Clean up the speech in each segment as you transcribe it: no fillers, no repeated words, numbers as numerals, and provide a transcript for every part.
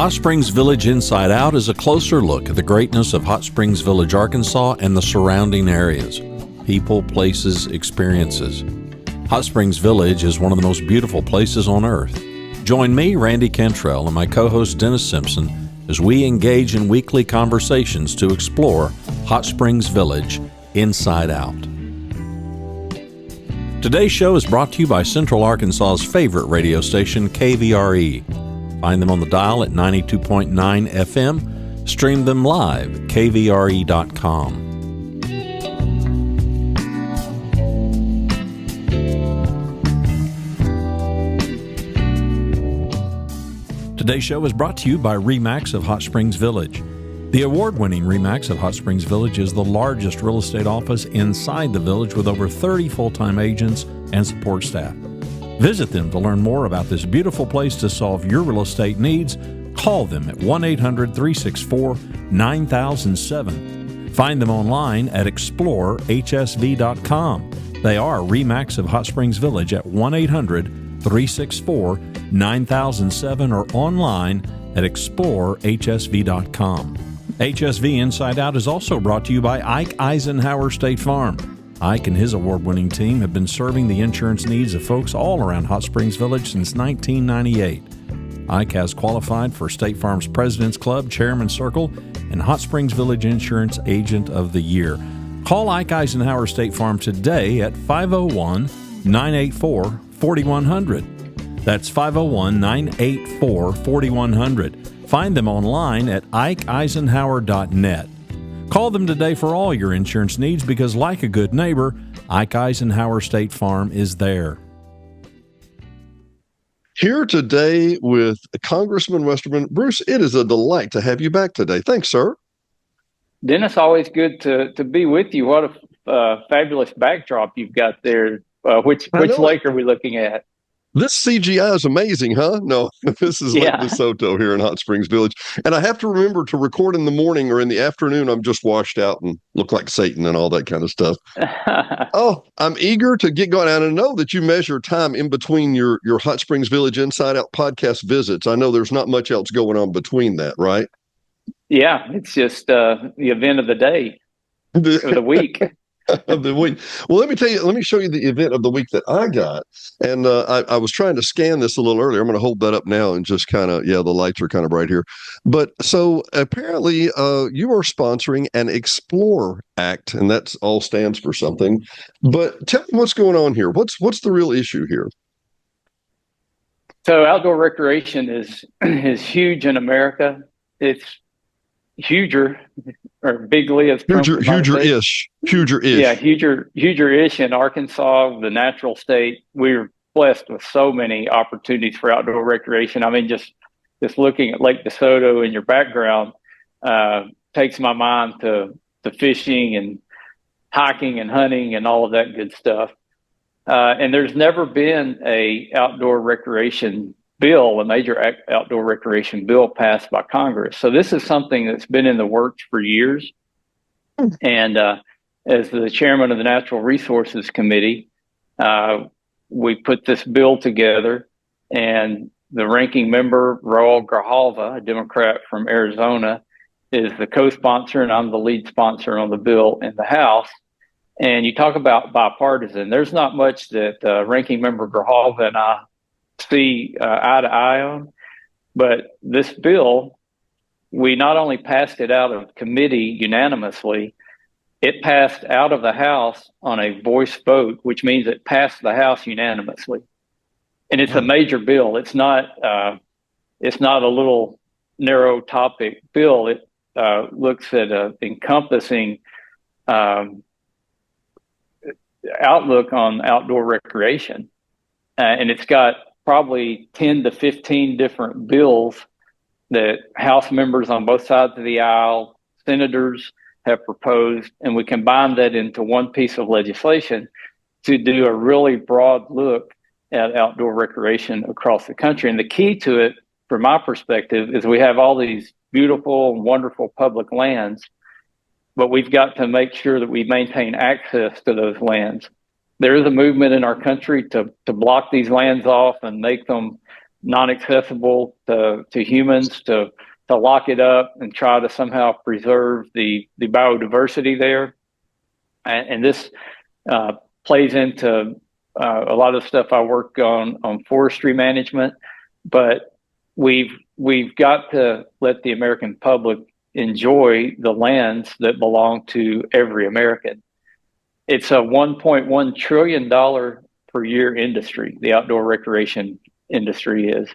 Hot Springs Village Inside Out is a closer look at the greatness of Hot Springs Village, Arkansas and the surrounding areas. People, places, experiences. Hot Springs Village is one of the most beautiful places on earth. Join me, Randy Cantrell, and my co-host Dennis Simpson as we engage in weekly conversations to explore Hot Springs Village Inside Out. Today's show is brought to you by Central Arkansas's favorite radio station, KVRE. Find them on the dial at 92.9 FM. Stream them live at kvre.com. Today's show is brought to you by RE/MAX of Hot Springs Village. The award-winning RE/MAX of Hot Springs Village is the largest real estate office inside the village with over 30 full-time agents and support staff. Visit them to learn more about this beautiful place to solve your real estate needs. Call them at 1-800-364-9007. Find them online at explorehsv.com. They are RE/MAX of Hot Springs Village at 1-800-364-9007 or online at explorehsv.com. HSV Inside Out is also brought to you by Ike Eisenhower State Farm. Ike and his award-winning team have been serving the insurance needs of folks all around Hot Springs Village since 1998. Ike has qualified for State Farm's President's Club, Chairman Circle, and Hot Springs Village Insurance Agent of the Year. Call Ike Eisenhower State Farm today at 501-984-4100. That's 501-984-4100. Find them online at ikeeisenhower.net. Call them today for all your insurance needs because, like a good neighbor, Ike Eisenhower State Farm is there. Here today with Congressman Westerman. Bruce, it is a delight to have you back today. Thanks, sir. Dennis, always good to be with you. What a fabulous backdrop you've got there. Which lake are we looking at? This CGI is amazing, huh? No, this is Lake DeSoto here in Hot Springs Village. And I have to remember to record in the morning or in the afternoon. I'm just washed out and look like Satan and all that kind of stuff. Oh, I'm eager to get going. And I know that you measure time in between your Hot Springs Village Inside Out podcast visits. I know there's not much else going on between that, right? Yeah, it's just the event of the day, of the week. Of the week. Well, let me show you the event of the week that I got. And I was trying to scan this a little earlier. I'm going to hold that up now and just kind of, the lights are kind of bright here. But so apparently you are sponsoring an Explore Act, and that all stands for something. But tell me what's going on here. What's the real issue here? So outdoor recreation is huge in America. It's huger, or bigly as huger-ish. Yeah, huger-ish in Arkansas, the natural state. We're blessed with so many opportunities for outdoor recreation. I mean, just looking at Lake DeSoto in your background takes my mind to fishing and hiking and hunting and all of that good stuff. And there's never been a outdoor recreation bill, a major outdoor recreation bill passed by Congress. So this is something that's been in the works for years. And as the chairman of the Natural Resources Committee, we put this bill together, and the ranking member, Raul Grijalva, a Democrat from Arizona, is the co-sponsor, and I'm the lead sponsor on the bill in the House. And you talk about bipartisan. There's not much that ranking member Grijalva and I see eye to eye on, but this bill, we not only passed it out of committee unanimously, it passed out of the House on a voice vote, which means it passed the House unanimously. And it's a major bill. It's not a little narrow topic bill. It looks at an encompassing outlook on outdoor recreation, and it's got probably 10 to 15 different bills that House members on both sides of the aisle, senators have proposed, and we combine that into one piece of legislation to do a really broad look at outdoor recreation across the country. And the key to it, from my perspective, is we have all these beautiful and wonderful public lands, but we've got to make sure that we maintain access to those lands. There is a movement in our country to block these lands off and make them non-accessible to humans, to lock it up and try to somehow preserve the biodiversity there. And this plays into a lot of stuff I work on forestry management, but we've got to let the American public enjoy the lands that belong to every American. It's a $1.1 trillion per year industry, the outdoor recreation industry is.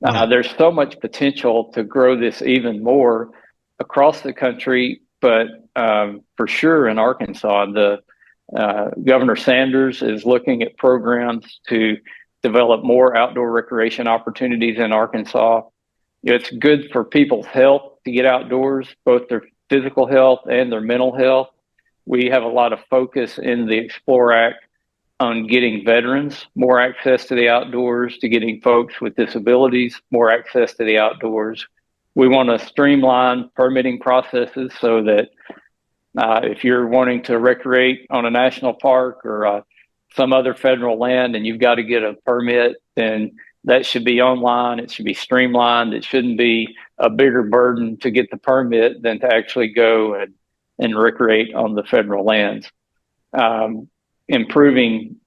There's so much potential to grow this even more across the country, but for sure in Arkansas, Governor Sanders is looking at programs to develop more outdoor recreation opportunities in Arkansas. It's good for people's health to get outdoors, both their physical health and their mental health. We have a lot of focus in the Explore Act on getting veterans more access to the outdoors, to getting folks with disabilities more access to the outdoors. We want to streamline permitting processes so that if you're wanting to recreate on a national park or some other federal land and you've got to get a permit, then that should be online. It should be streamlined. It shouldn't be a bigger burden to get the permit than to actually go and recreate on the federal lands. Improving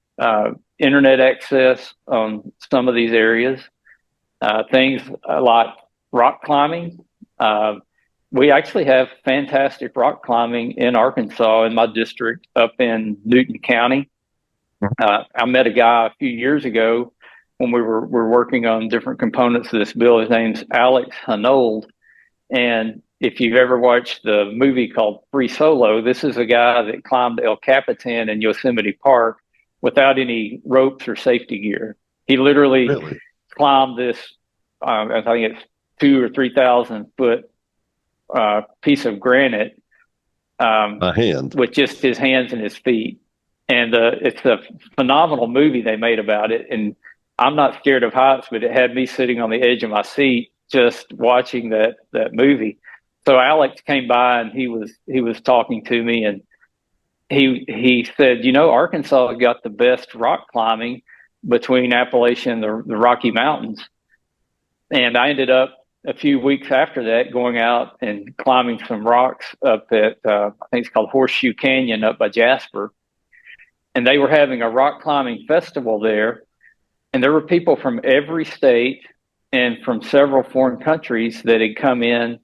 internet access on some of these areas, things like rock climbing. We actually have fantastic rock climbing in Arkansas, in my district, up in Newton County. I met a guy a few years ago when we were working on different components of this bill. His name's Alex Hanold. And if you've ever watched the movie called Free Solo, this is a guy that climbed El Capitan in Yosemite Park without any ropes or safety gear. He literally climbed this, I think it's 2,000 or 3,000 foot piece of granite with just his hands and his feet. And it's a phenomenal movie they made about it. And I'm not scared of heights, but it had me sitting on the edge of my seat just watching that movie. So Alex came by and he was talking to me, and he said, Arkansas got the best rock climbing between Appalachia and the Rocky Mountains. And I ended up a few weeks after that going out and climbing some rocks up at, I think it's called Horseshoe Canyon up by Jasper. And they were having a rock climbing festival there. And there were people from every state and from several foreign countries that had come in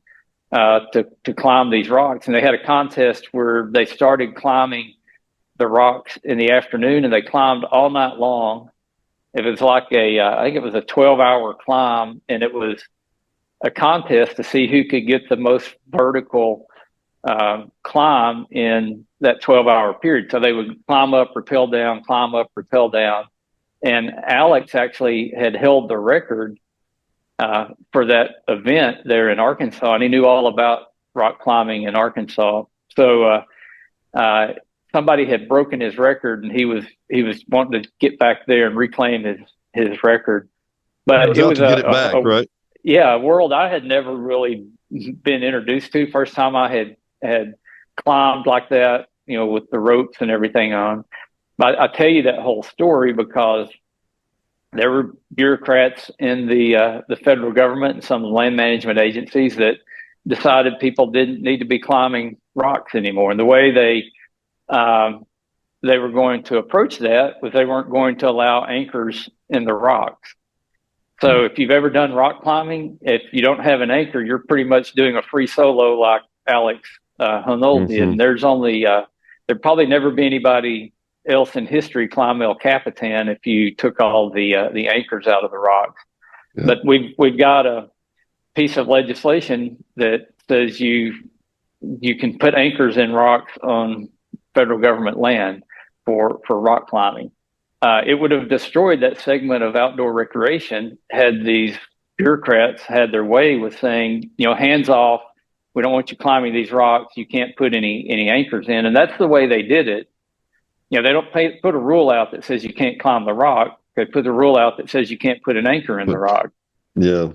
to climb these rocks. And they had a contest where they started climbing the rocks in the afternoon, and they climbed all night long. It was like I think it was a 12-hour climb, and it was a contest to see who could get the most vertical climb in that 12-hour period. So they would climb up, rappel down, climb up, rappel down. And Alex actually had held the record for that event there in Arkansas, and he knew all about rock climbing in Arkansas. So somebody had broken his record, and he was wanting to get back there and reclaim his record. But it was to get it back, right? Yeah, a world I had never really been introduced to. First time I had climbed like that, with the ropes and everything on. But I tell you that whole story because there were bureaucrats in the federal government and some land management agencies that decided people didn't need to be climbing rocks anymore. And the way they were going to approach that was they weren't going to allow anchors in the rocks. So if you've ever done rock climbing, if you don't have an anchor, you're pretty much doing a free solo like Alex Hanold did. And there'd probably never be anybody else in history climb El Capitan if you took all the anchors out of the rocks. Yeah. But we've got a piece of legislation that says you can put anchors in rocks on federal government land for rock climbing. It would have destroyed that segment of outdoor recreation had these bureaucrats had their way with saying, hands off, we don't want you climbing these rocks. You can't put any anchors in. And that's the way they did it. They don't put a rule out that says you can't climb the rock. They put a rule out that says you can't put an anchor in the rock. Yeah.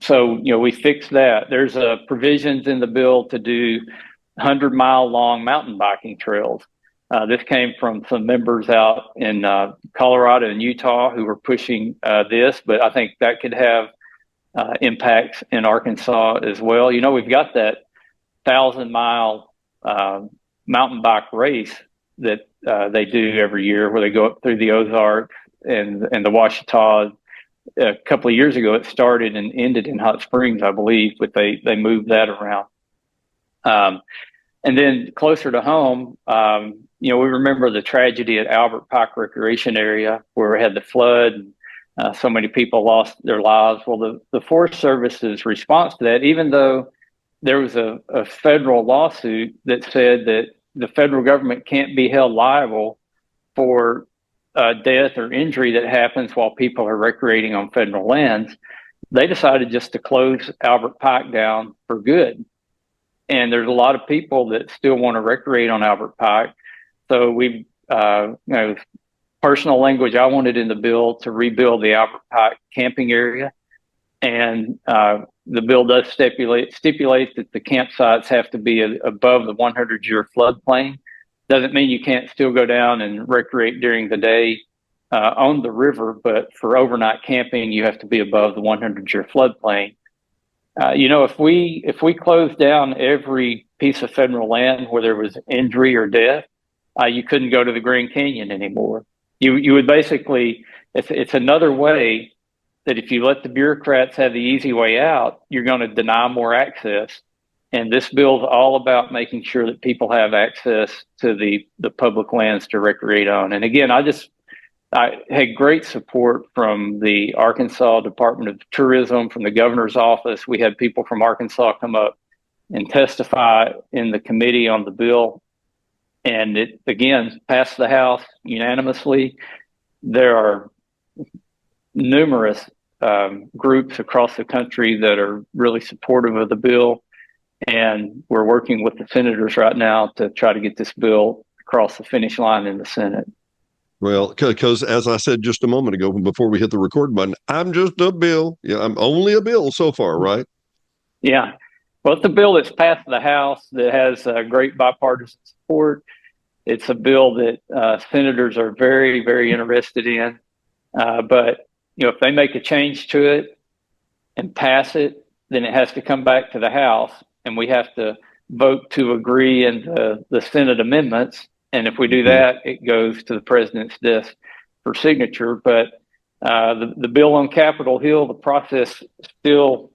So, we fixed that. There's provisions in the bill to do 100-mile long mountain biking trails. This came from some members out in Colorado and Utah who were pushing this, but I think that could have impacts in Arkansas as well. We've got that 1,000-mile mountain bike race that they do every year, where they go up through the Ozarks and the Ouachita. A couple of years ago, it started and ended in Hot Springs, I believe, but they moved that around. And then closer to home, we remember the tragedy at Albert Pike Recreation Area, where we had the flood and so many people lost their lives. Well, the Forest Service's response to that, even though there was a federal lawsuit that said that the federal government can't be held liable for death or injury that happens while people are recreating on federal lands, they decided just to close Albert Pike down for good. And there's a lot of people that still want to recreate on Albert Pike. So we've, personal language, I wanted in the bill to rebuild the Albert Pike camping area. And the bill does stipulate that the campsites have to be above the 100-year floodplain. Doesn't mean you can't still go down and recreate during the day on the river, but for overnight camping, you have to be above the 100-year floodplain. If we closed down every piece of federal land where there was injury or death, you couldn't go to the Grand Canyon anymore. You would basically, it's another way that if you let the bureaucrats have the easy way out, you're going to deny more access. And this bill is all about making sure that people have access to the public lands to recreate on. And again, I had great support from the Arkansas Department of Tourism, from the governor's office. We had people from Arkansas come up and testify in the committee on the bill. And it, again, passed the House unanimously. There are numerous groups across the country that are really supportive of the bill. And we're working with the senators right now to try to get this bill across the finish line in the Senate. Well, because as I said just a moment ago, before we hit the record button, I'm just a bill. Yeah, I'm only a bill so far, right? Yeah. Well, it's a bill that's passed the House that has great bipartisan support. It's a bill that senators are very, very interested in. But, if they make a change to it and pass it, then it has to come back to the House, and we have to vote to agree in the Senate amendments. And if we do that, it goes to the president's desk for signature. But the bill on Capitol Hill, the process still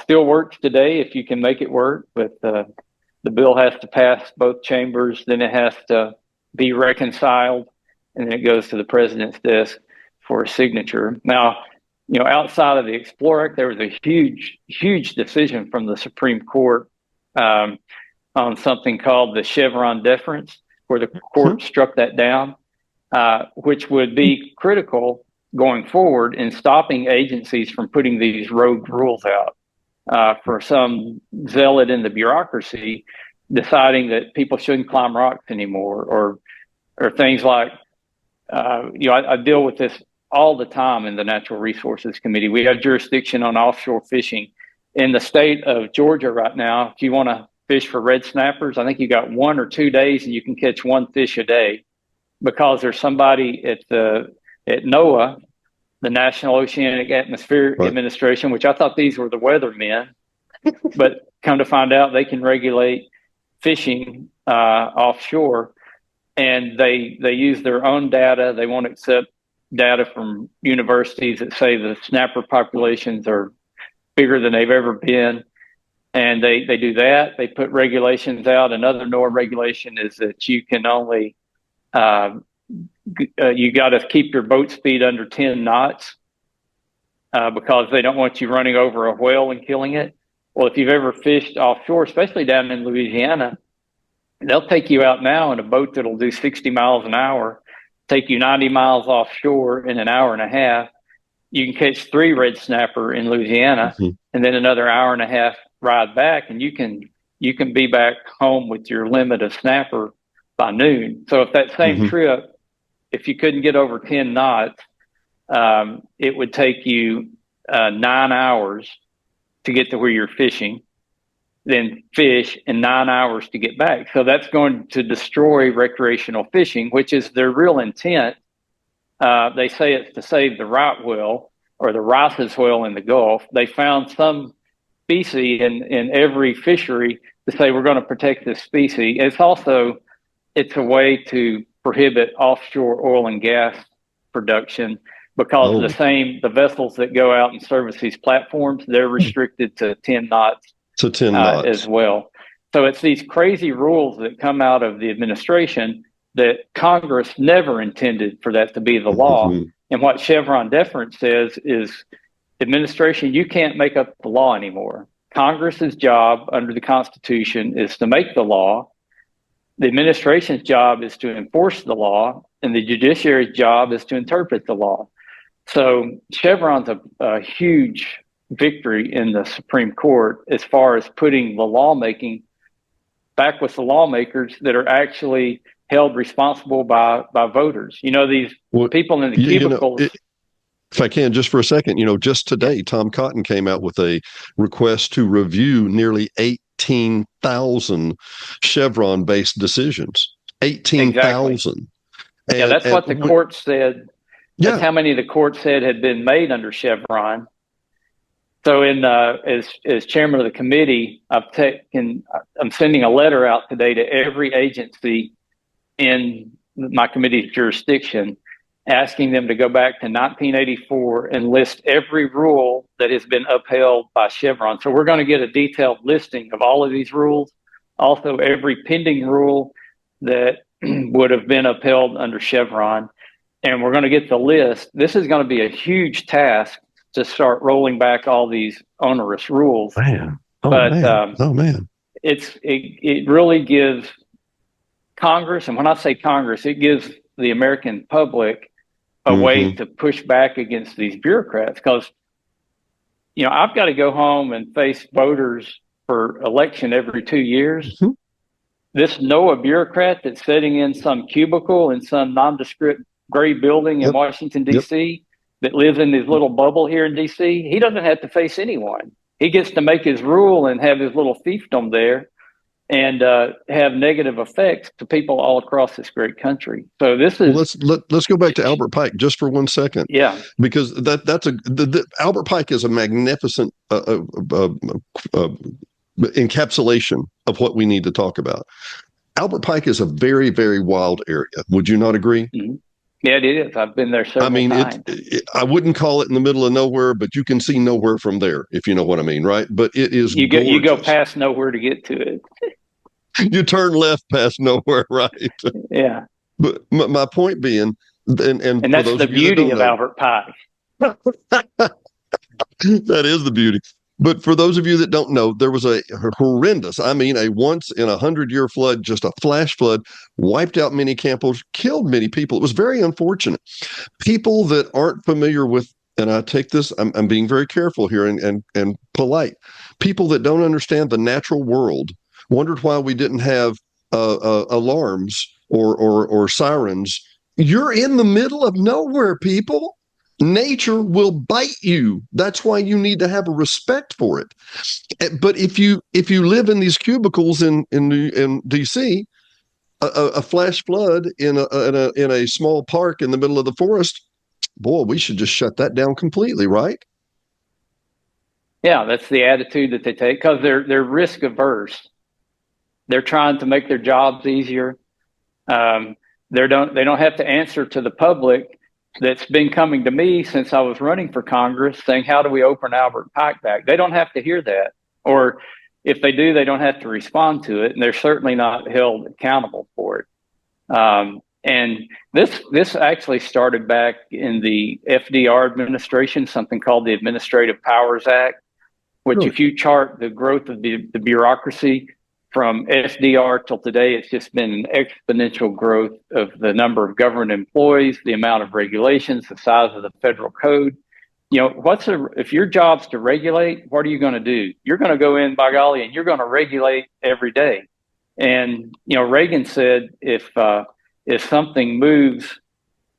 works today if you can make it work. But the bill has to pass both chambers, then it has to be reconciled, and then it goes to the president's desk for a signature. Now, outside of the Explore Act, there was a huge, huge decision from the Supreme Court on something called the Chevron deference, where the court struck that down, which would be critical going forward in stopping agencies from putting these rogue rules out. For some zealot in the bureaucracy deciding that people shouldn't climb rocks anymore, or things like, I deal with this all the time in the Natural Resources Committee. We have jurisdiction on offshore fishing in the state of Georgia right now. If you want to fish for red snappers, I think you got 1 or 2 days and you can catch one fish a day, because there's somebody at NOAA, the National Oceanic Atmospheric Administration, which I thought these were the weathermen, but come to find out they can regulate fishing offshore, and they use their own data. They won't accept data from universities that say the snapper populations are bigger than they've ever been. And they do that. They put regulations out. Another NOAA regulation is that you can only, you got to keep your boat speed under 10 knots because they don't want you running over a whale and killing it. Well, if you've ever fished offshore, especially down in Louisiana, they'll take you out now in a boat that'll do 60 miles an hour, take you 90 miles offshore in an hour and a half. You can catch 3 red snapper in Louisiana, and then another hour and a half ride back, and you can be back home with your limit of snapper by noon. So if that same trip, if you couldn't get over 10 knots, it would take you 9 hours to get to where you're fishing. then fish in 9 hours to get back. So that's going to destroy recreational fishing, which is their real intent. They say it's to save the right whale or the Rice's whale in the Gulf. They found some species in every fishery to say we're going to protect this species. It's a way to prohibit offshore oil and gas production because the vessels that go out and service these platforms, they're restricted to 10 knots. So 10 knots as well. So it's these crazy rules that come out of the administration that Congress never intended for that to be the law. Mm-hmm. And what Chevron deference says is, administration, you can't make up the law anymore. Congress's job under the Constitution is to make the law. The administration's job is to enforce the law, and the judiciary's job is to interpret the law. So Chevron's a huge victory in the Supreme Court as far as putting the lawmaking back with the lawmakers that are actually held responsible by voters. These people in the cubicles. If I can, just for a second, just today, Tom Cotton came out with a request to review nearly 18,000 Chevron-based decisions. 18,000. Exactly. Yeah, that's what the court said. That's how many the court said had been made under Chevron. So, as chairman of the committee, I'm sending a letter out today to every agency in my committee's jurisdiction, asking them to go back to 1984 and list every rule that has been upheld by Chevron. So we're going to get a detailed listing of all of these rules, also every pending rule that would have been upheld under Chevron, and we're going to get the list. This is going to be a huge task to start rolling back all these onerous rules. Man. It really gives Congress, and when I say Congress, it gives the American public a way to push back against these bureaucrats. Because, I've got to go home and face voters for election every 2 years. Mm-hmm. This NOAA bureaucrat that's sitting in some cubicle in some nondescript gray building in Washington, D.C., that lives in this little bubble here in D.C., he doesn't have to face anyone. He gets to make his rule and have his little fiefdom there and have negative effects to people all across this great country. So this is... Let's go back to Albert Pike just for 1 second. Yeah. Because Albert Pike is a magnificent encapsulation of what we need to talk about. Albert Pike is a very, very wild area. Would you not agree? Mm-hmm. Yeah, it is. I've been there several times. I wouldn't call it in the middle of nowhere, but you can see nowhere from there, if you know what I mean, right? But it is gorgeous. You go past nowhere to get to it. You turn left past nowhere, right? Yeah. But my point being, and that's the beauty of Albert Pike. That is the beauty. But for those of you that don't know, there was a horrendous, a once in 100-year flood, just a flash flood, wiped out many campers, killed many people. It was very unfortunate. People that aren't familiar with, and I take this, I'm being very careful here and polite. People that don't understand the natural world wondered why we didn't have alarms or sirens. You're in the middle of nowhere, people. Nature will bite you. That's why you need to have a respect for it. But if you live in these cubicles in DC, a flash flood in a small park in the middle of the forest, boy, we should just shut that down completely, right? Yeah, that's the attitude that they take because they're risk averse. They're trying to make their jobs easier. They don't have to answer to the public that's been coming to me since I was running for Congress saying, how do we open Albert Pike back? They don't have to hear that. Or if they do, they don't have to respond to it. And they're certainly not held accountable for it. And this actually started back in the FDR administration, something called the Administrative Powers Act, which if you chart the growth of the bureaucracy from FDR till today, it's just been an exponential growth of the number of government employees, the amount of regulations, the size of the federal code. If your job's to regulate, what are you going to do? You're going to go in, by golly, and you're going to regulate every day. And, Reagan said, if something moves,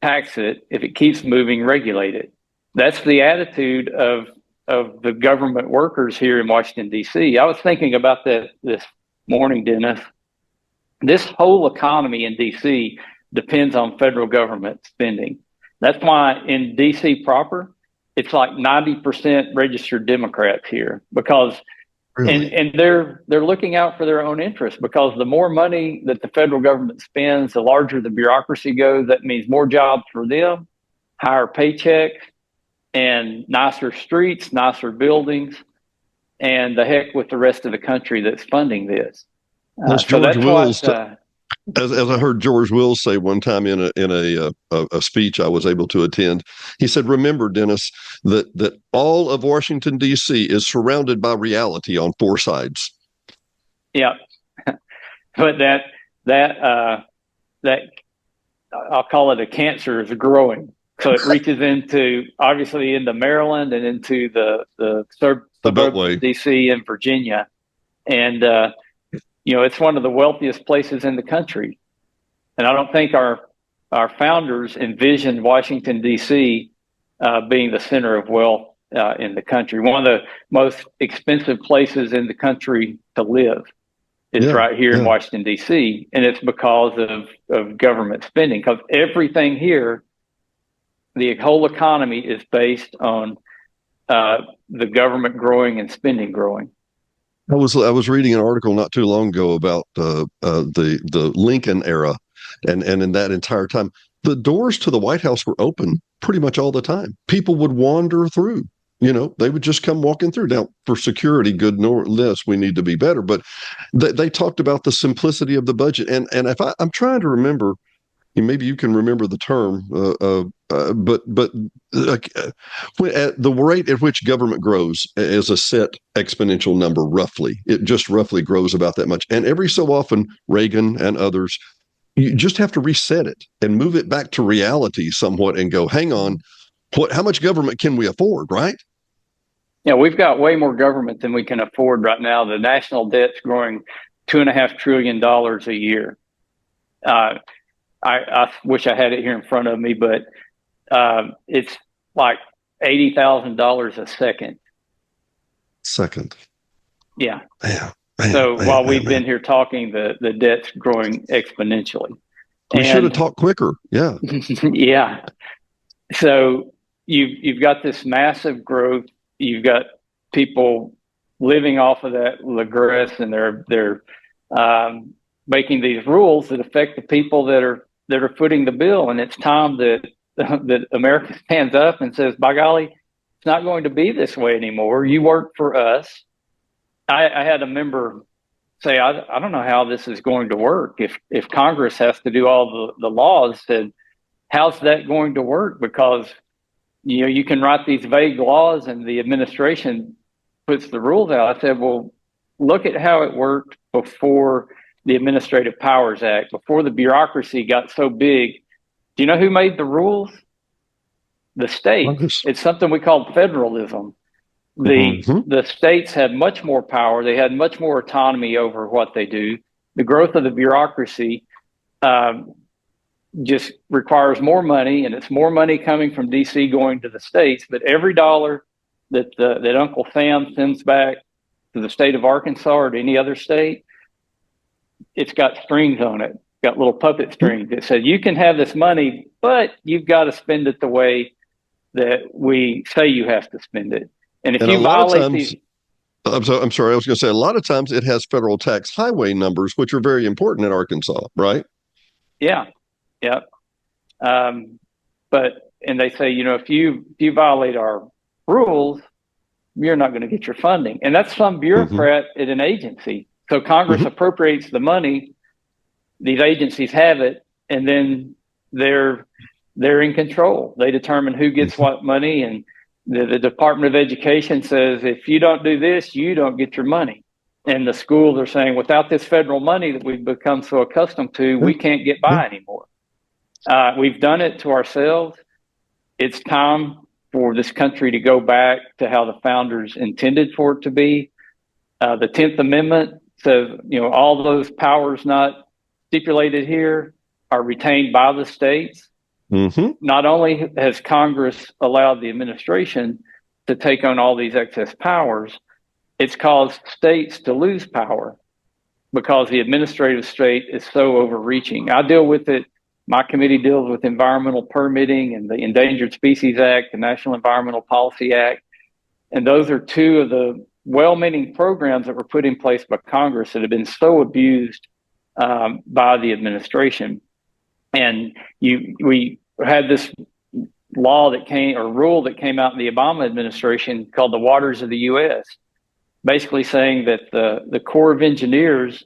tax it. If it keeps moving, regulate it. That's the attitude of of the government workers here in Washington, D.C. I was thinking about that this morning, Dennis. This whole economy in D.C. depends on federal government spending. That's why in D.C. proper, it's like 90% registered Democrats here, because Really? and they're looking out for their own interests, because the more money that the federal government spends, the larger the bureaucracy goes. That means more jobs for them, higher paychecks, and nicer streets, nicer buildings, and the heck with the rest of the country that's funding this. As George Wills, as I heard George Wills say one time in a speech I was able to attend, he said, "Remember, Dennis, that all of Washington D.C. is surrounded by reality on four sides." Yeah, but that I'll call it a cancer is growing, so it reaches into Maryland and into the suburbs of D.C. and Virginia, and it's one of the wealthiest places in the country. And I don't think our founders envisioned Washington, D.C. Being the center of wealth in the country. One of the most expensive places in the country to live is right here in Washington, D.C. And it's because of government spending, because everything here, the whole economy is based on the government growing and spending growing. I was reading an article not too long ago about the Lincoln era, and in that entire time, the doors to the White House were open pretty much all the time. People would wander through. They would just come walking through. Now, for security, good nor less, we need to be better. But they talked about the simplicity of the budget, and if I'm trying to remember, maybe you can remember the term, but at the rate at which government grows is a set exponential number, roughly. It just roughly grows about that much. And every so often, Reagan and others, you just have to reset it and move it back to reality somewhat and go, hang on, how much government can we afford, right? Yeah, we've got way more government than we can afford right now. The national debt's growing $2.5 trillion a year. I wish I had it here in front of me, but it's like $80,000 a second. Yeah. So while we've been here talking, the debt's growing exponentially. We should have talked quicker. Yeah. Yeah. So you've got this massive growth. You've got people living off of that regress, and they're making these rules that affect the people that are footing the bill. And it's time that America stands up and says, by golly, it's not going to be this way anymore. You work for us. I had a member say, I don't know how this is going to work. If Congress has to do all the laws, said, how's that going to work? Because, you can write these vague laws and the administration puts the rules out. I said, well, look at how it worked before the Administrative Powers Act, before the bureaucracy got so big. Do you know who made the rules? The states. It's something we call federalism. The states had much more power. They had much more autonomy over what they do. The growth of the bureaucracy just requires more money, and it's more money coming from D.C. going to the states. But every dollar that Uncle Sam sends back to the state of Arkansas or to any other state, it's got strings on it, got little puppet strings that said, you can have this money, but you've got to spend it the way that we say you have to spend it. And if you violate these... I'm sorry, I was going to say, a lot of times it has federal tax highway numbers, which are very important in Arkansas, right? Yeah. And they say, if you violate our rules, you're not going to get your funding. And that's some bureaucrat at an agency. So Congress appropriates the money, these agencies have it, and then they're in control. They determine who gets what money, and the Department of Education says, if you don't do this, you don't get your money. And the schools are saying, without this federal money that we've become so accustomed to, we can't get by anymore. We've done it to ourselves. It's time for this country to go back to how the founders intended for it to be. The 10th Amendment says, all those powers not stipulated here are retained by the states. Not only has Congress allowed the administration to take on all these excess powers, it's caused states to lose power because the administrative state is so overreaching. I deal with it. My committee deals with environmental permitting and the Endangered Species Act, the National Environmental Policy Act. And those are two of the well-meaning programs that were put in place by Congress that have been so abused by the administration. And we had this rule that came out in the Obama administration called the Waters of the U.S., basically saying that the Corps of Engineers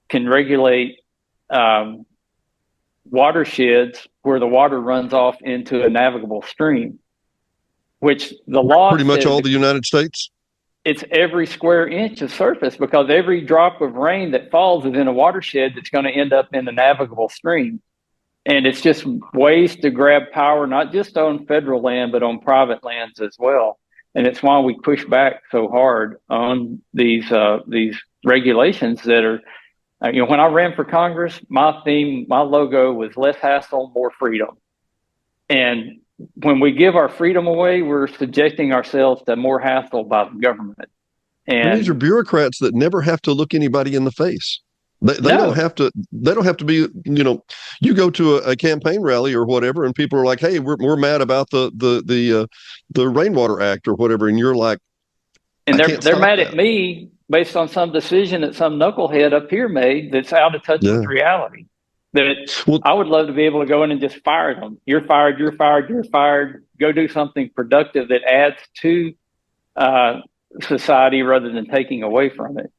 can regulate watersheds where the water runs off into a navigable stream, which the law pretty much all the United States. It's every square inch of surface, because every drop of rain that falls is in a watershed that's going to end up in a navigable stream. And it's just ways to grab power, not just on federal land, but on private lands as well. And it's why we push back so hard on these regulations that are, when I ran for Congress, my logo was less hassle, more freedom. And when we give our freedom away, we're subjecting ourselves to more hassle by the government. And these are bureaucrats that never have to look anybody in the face. They don't have to. They don't have to be. You go to a campaign rally or whatever, and people are like, "Hey, we're mad about the Rainwater Act or whatever," and you're like, and they're mad at me based on some decision that some knucklehead up here made that's out of touch with reality. I would love to be able to go in and just fire them. You're fired. You're fired. You're fired. Go do something productive that adds to society rather than taking away from it.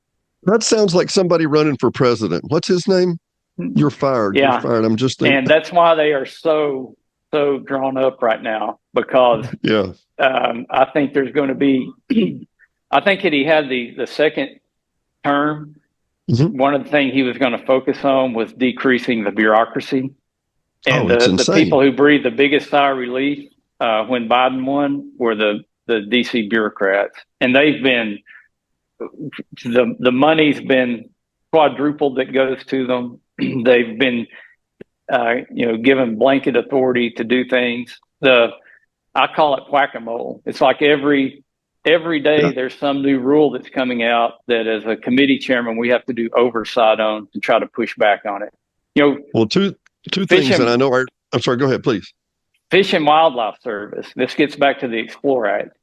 That sounds like somebody running for president. What's his name? You're fired. Yeah. You're fired. I'm just thinking. And that's why they are so drawn up right now, because I think there's going to be, I think that he had the second term. Mm-hmm. One of the things he was going to focus on was decreasing the bureaucracy. And the people who breathed the biggest sigh of relief when Biden won were the DC bureaucrats. And they've been, the money's been quadrupled that goes to them. They've been, given blanket authority to do things. I call it whack-a-mole. It's like every day there's some new rule that's coming out that as a committee chairman, we have to do oversight on to try to push back on it. Well, two things that I know are, I'm sorry, go ahead, please. Fish and Wildlife Service. This gets back to the Explore Act.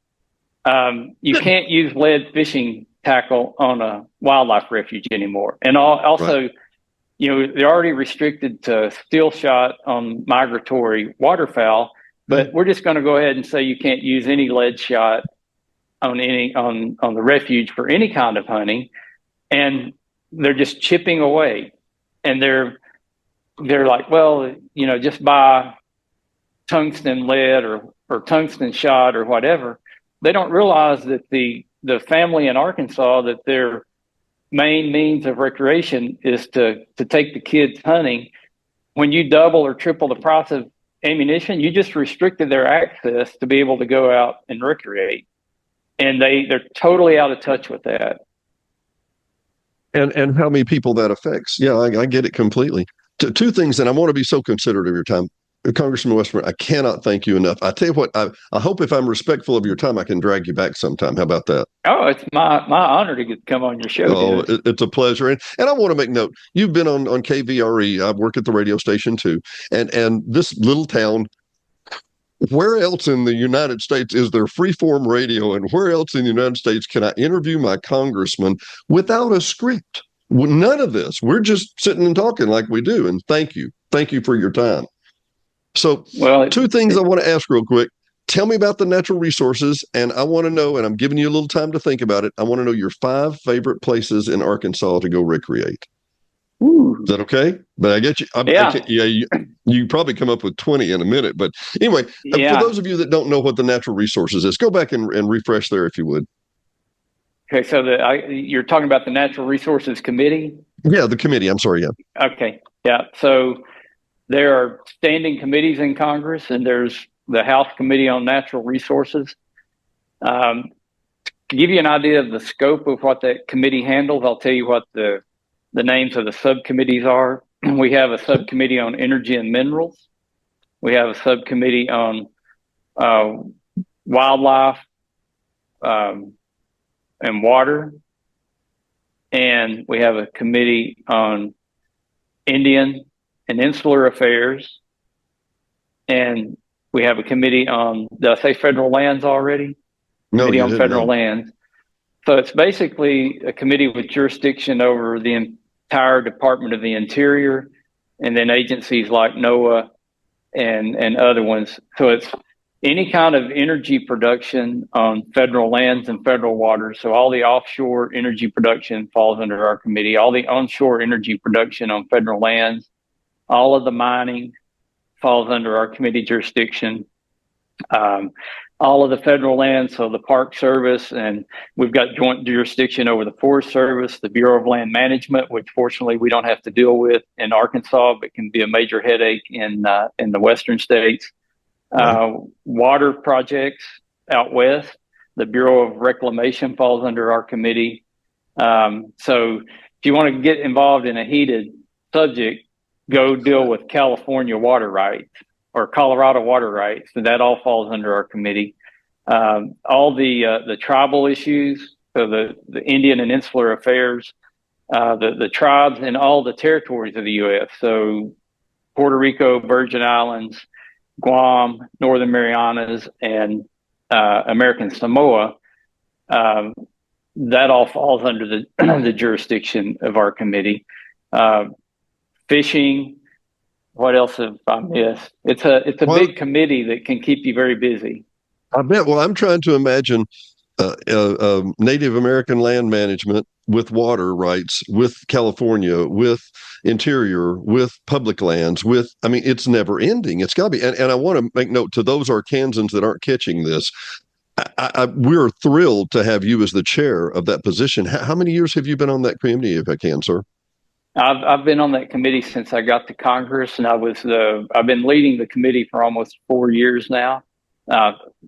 You can't use lead fishing tackle on a wildlife refuge anymore. And also, they're already restricted to steel shot on migratory waterfowl, but we're just going to go ahead and say you can't use any lead shot on the refuge for any kind of hunting. And they're just chipping away. And they're like, well, just buy tungsten lead or tungsten shot or whatever. They don't realize that the family in Arkansas, that their main means of recreation is to take the kids hunting. When you double or triple the price of ammunition, you just restricted their access to be able to go out and recreate. And they're totally out of touch with that. And how many people that affects. Yeah, I get it completely. Two things, and I want to be so considerate of your time. Congressman Westerman, I cannot thank you enough. I tell you what, I hope if I'm respectful of your time, I can drag you back sometime. How about that? Oh, it's my honor to come on your show. Oh, it's a pleasure. And I want to make note, you've been on KVRE. I work at the radio station too. And this little town, where else in the United States is there freeform radio? And where else in the United States can I interview my congressman without a script? None of this. We're just sitting and talking like we do. And thank you. Thank you for your time. So two things I want to ask real quick. Tell me about the natural resources, and I want to know, and I'm giving you a little time to think about it, I want to know your 5 favorite places in Arkansas to go recreate. Ooh. Is that okay? But I get you. You probably come up with 20 in a minute. But anyway, for those of you that don't know what the natural resources is, go back and refresh there if you would. Okay, so you're talking about the Natural Resources Committee? Yeah, the committee. I'm sorry, yeah. Okay, yeah. So there are standing committees in Congress, and there's the House Committee on Natural Resources. To give you an idea of the scope of what that committee handles, I'll tell you what the names of the subcommittees are. We have a subcommittee on energy and minerals. We have a subcommittee on wildlife, and water, and we have a committee on Indian and Insular Affairs, and we have a committee on, did I say federal lands already? No, Committee you on didn't, Federal no. Lands. So it's basically a committee with jurisdiction over the entire Department of the Interior, and then agencies like NOAA and other ones. So it's any kind of energy production on federal lands and federal waters. So all the offshore energy production falls under our committee, all the onshore energy production on federal lands, all of the mining falls under our committee jurisdiction. All of the federal lands, so the Park Service, and we've got joint jurisdiction over the Forest Service, the Bureau of Land Management, which fortunately we don't have to deal with in Arkansas, but can be a major headache in the western states. Right. Water projects out west, the Bureau of Reclamation falls under our committee. So if you want to get involved in a heated subject, go deal with California water rights or Colorado water rights. So that all falls under our committee. All the tribal issues, so the Indian and Insular Affairs, the tribes and all the territories of the U.S. So Puerto Rico, Virgin Islands, Guam, Northern Marianas, and American Samoa, that all falls under the jurisdiction of our committee. Fishing, what else have I missed? It's a big committee that can keep you very busy. I bet. Well, I'm trying to imagine Native American land management with water rights, with California, with interior, with public lands, I mean, it's never ending. It's got to be. And I want to make note to those Arkansans that aren't catching this. We're thrilled to have you as the chair of that position. How many years have you been on that committee, if I can, sir? I've been on that committee since I got to Congress, and I've been leading the committee for almost 4 years now.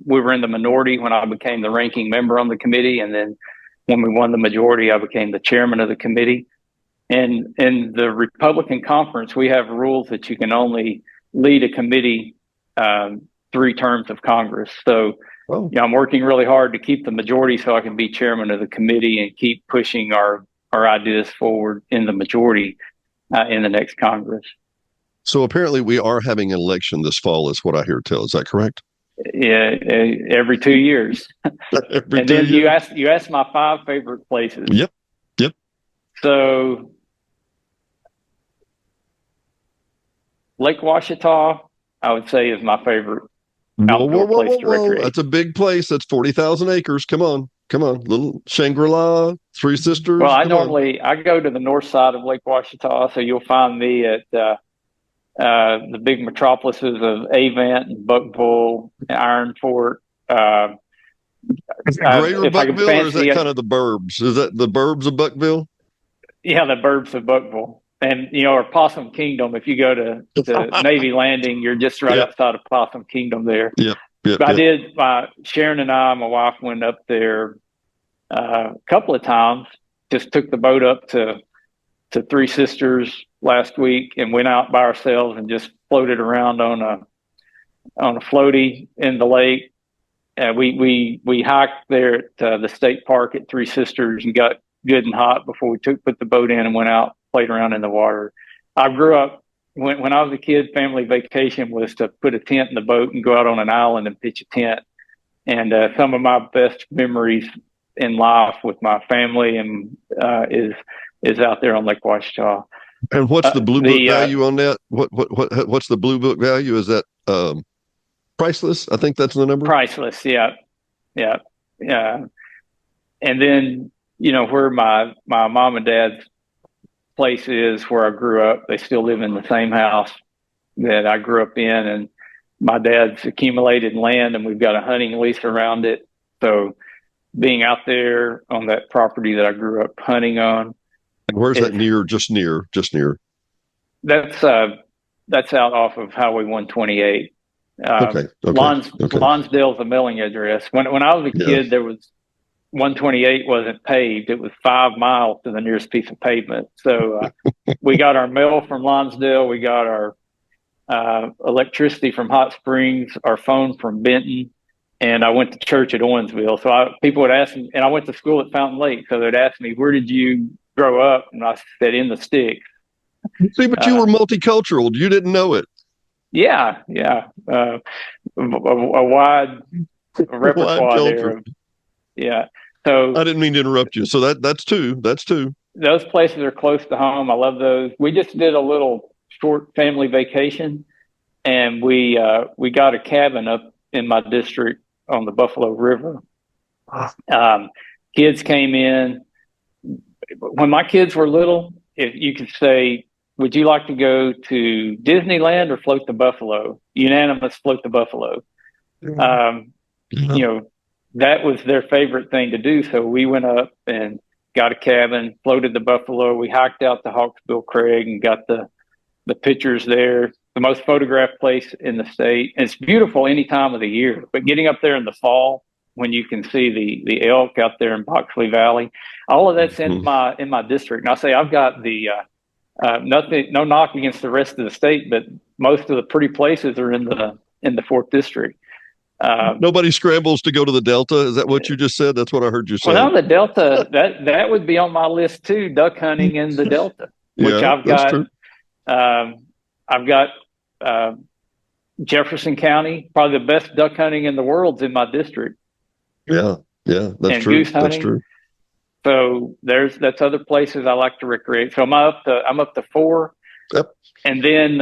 We were in the minority when I became the ranking member on the committee, and then when we won the majority, I became the chairman of the committee. And in the Republican conference, we have rules that you can only lead a committee 3 terms of Congress. So I'm working really hard to keep the majority so I can be chairman of the committee and keep pushing our ideas forward in the majority in the next Congress. So apparently we are having an election this fall, is what I hear tell. Is that correct? Yeah, every 2 years. Every and 2 then years. you asked my 5 favorite places. Yep. So Lake Ouachita, I would say, is my favorite outdoor place to recreate. That's a big place. That's 40,000 acres. Come on. Little Shangri-La, Three Sisters. Well, I go to the north side of Lake Ouachita, so you'll find me at the big metropolises of Avant and Buckville, Iron Fort. Is it Greater Buckville, or is that kind of the burbs? Is that the burbs of Buckville? Yeah, the burbs of Buckville. And, or Possum Kingdom, if you go to Navy Landing, you're just right outside of Possum Kingdom there. Yep. Sharon and I, my wife, went up there a couple of times, just took the boat up to Three Sisters last week and went out by ourselves and just floated around on a floaty in the lake. We hiked there at the state park at Three Sisters and got good and hot before we put the boat in and went out, played around in the water. I grew up, when I was a kid, family vacation was to put a tent in the boat and go out on an island and pitch a tent. And some of my best memories in life with my family and is out there on Lake Ouachita. And what's the blue book value on that? What's the blue book value? Is that priceless? I think that's the number. Priceless, yeah. And then where my mom and dad's place is, where I grew up, they still live in the same house that I grew up in, and my dad's accumulated land, and we've got a hunting lease around it. So being out there on that property that I grew up hunting on. And where's that near? Just near. That's out off of Highway 128. Okay. Lonsdale's the mailing address. When I was a kid, there was 128 wasn't paved. It was 5 miles to the nearest piece of pavement. So we got our mail from Lonsdale. We got our electricity from Hot Springs, our phone from Benton, and I went to church at Owensville. So people would ask me, and I went to school at Fountain Lake, so they'd ask me, "Where did you grow up?" And I said, "In the sticks." See, but you were multicultural. You didn't know it. Yeah. A wide repertoire there. Yeah. So I didn't mean to interrupt you. So that's two. Those places are close to home. I love those. We just did a little short family vacation, and we got a cabin up in my district on the Buffalo River. Kids came in. When my kids were little, if you could say, "Would you like to go to Disneyland or float the Buffalo?" Unanimous, float the Buffalo. That was their favorite thing to do. So we went up and got a cabin, floated the Buffalo. We hiked out to Hawksbill Crag and got the pictures there. The most photographed place in the state. And it's beautiful any time of the year, but getting up there in the fall when you can see the elk out there in Boxley Valley, all of that's in my district. And I say I've got the no knock against the rest of the state, but most of the pretty places are in the 4th district. Nobody scrambles to go to the Delta. Is that what you just said? That's what I heard you say. Well, no, the Delta, that would be on my list too, duck hunting in the Delta, which I've got. I've got Jefferson County, probably the best duck hunting in the world's in my district. Yeah, that's and true. Goose hunting. That's true. So that's other places I like to recreate. So I'm up to 4. Yep. And then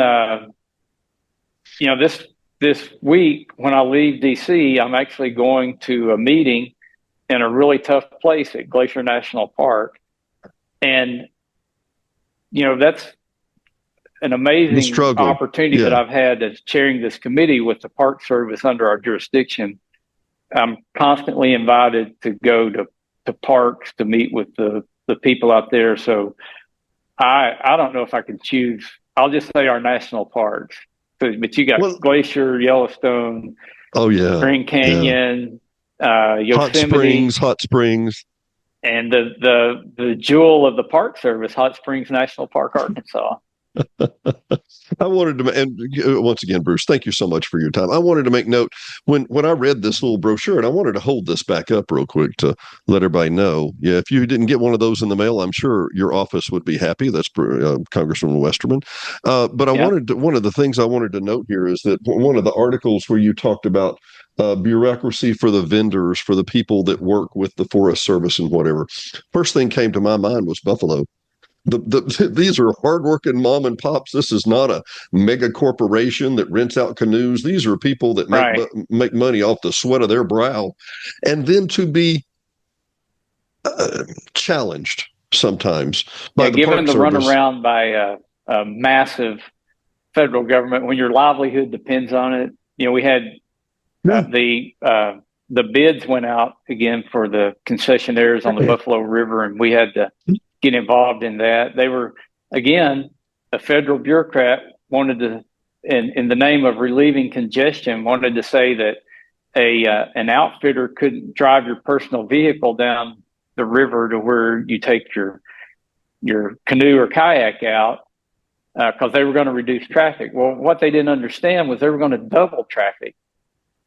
this week when I leave DC, I'm actually going to a meeting in a really tough place at Glacier National Park. And that's an amazing opportunity that I've had as chairing this committee with the Park Service under our jurisdiction. I'm constantly invited to go to parks to meet with the people out there. So I don't know if I can choose. I'll just say our national parks. But you got Glacier, Yellowstone, Grand Canyon, Yosemite, Hot Springs, and the jewel of the Park Service, Hot Springs National Park, Arkansas. I wanted to, and once again, Bruce, thank you so much for your time. I wanted to make note when I read this little brochure, and I wanted to hold this back up real quick to let everybody know. Yeah, if you didn't get one of those in the mail, I'm sure your office would be happy. That's Congressman Westerman. But one of the things I wanted to note here is that one of the articles where you talked about bureaucracy for the vendors, for the people that work with the Forest Service and whatever. First thing came to my mind was Buffalo. These are hardworking mom and pops. This is not a mega corporation that rents out canoes. These are people that make money off the sweat of their brow, and then to be challenged sometimes by the given Park the Service. runaround by a massive federal government when your livelihood depends on it. We had the bids went out again for the concessionaires on the Buffalo River, and we had to get involved in that. They were, again, a federal bureaucrat wanted to, in the name of relieving congestion, wanted to say that an outfitter couldn't drive your personal vehicle down the river to where you take your canoe or kayak out because they were going to reduce traffic. Well, what they didn't understand was they were going to double traffic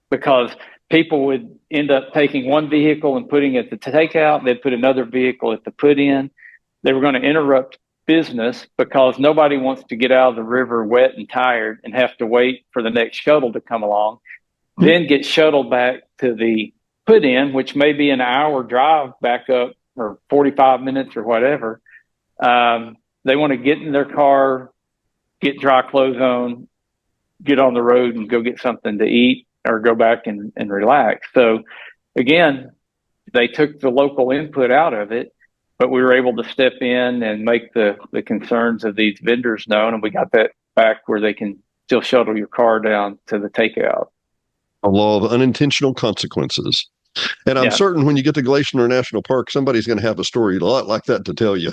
because people would end up taking one vehicle and putting it at the takeout. They'd put another vehicle at the put in. They were going to interrupt business because nobody wants to get out of the river wet and tired and have to wait for the next shuttle to come along, then get shuttled back to the put in, which may be an hour drive back up or 45 minutes or whatever. They want to get in their car, get dry clothes on, get on the road and go get something to eat or go back and relax. So again, they took the local input out of it, but we were able to step in and make the concerns of these vendors known, and we got that back where they can still shuttle your car down to the takeout. A law of unintentional consequences. And I'm certain when you get to Glacier National Park, somebody's going to have a story a lot like that to tell you.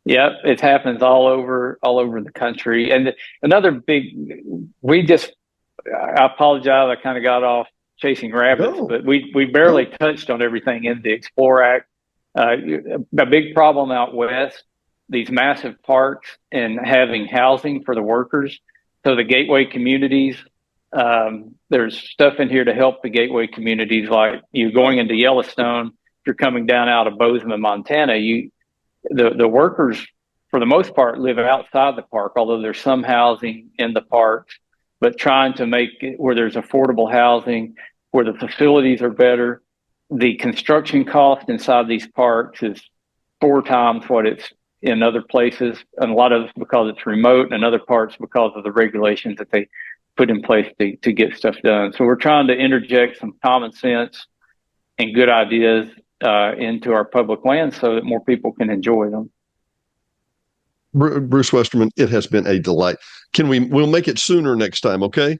Yep, it happens all over the country. And another I apologize, I kind of got off chasing rabbits, but we barely touched on everything in the Explore Act. A big problem out west, these massive parks and having housing for the workers. So the gateway communities There's stuff in here to help the gateway communities, like you going into Yellowstone. If you're coming down out of Bozeman, Montana, the workers, for the most part, live outside the park, although there's some housing in the parks, but trying to make it where there's affordable housing, where the facilities are better. The construction cost inside these parks is 4 times what it's in other places, and a lot of it's because it's remote, and other parts because of the regulations that they put in place to get stuff done. So we're trying to interject some common sense and good ideas into our public lands so that more people can enjoy them. Bruce Westerman, it has been a delight. We'll make it sooner next time, okay?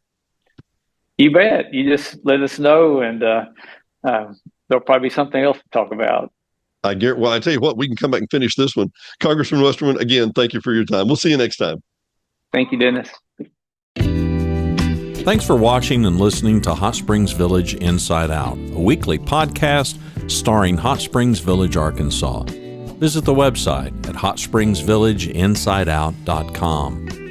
You bet. You just let us know, and there'll probably be something else to talk about. I tell you what, we can come back and finish this one. Congressman Westerman, again, thank you for your time. We'll see you next time. Thank you, Dennis. Thanks for watching and listening to Hot Springs Village Inside Out, a weekly podcast starring Hot Springs Village, Arkansas. Visit the website at hotspringsvillageinsideout.com.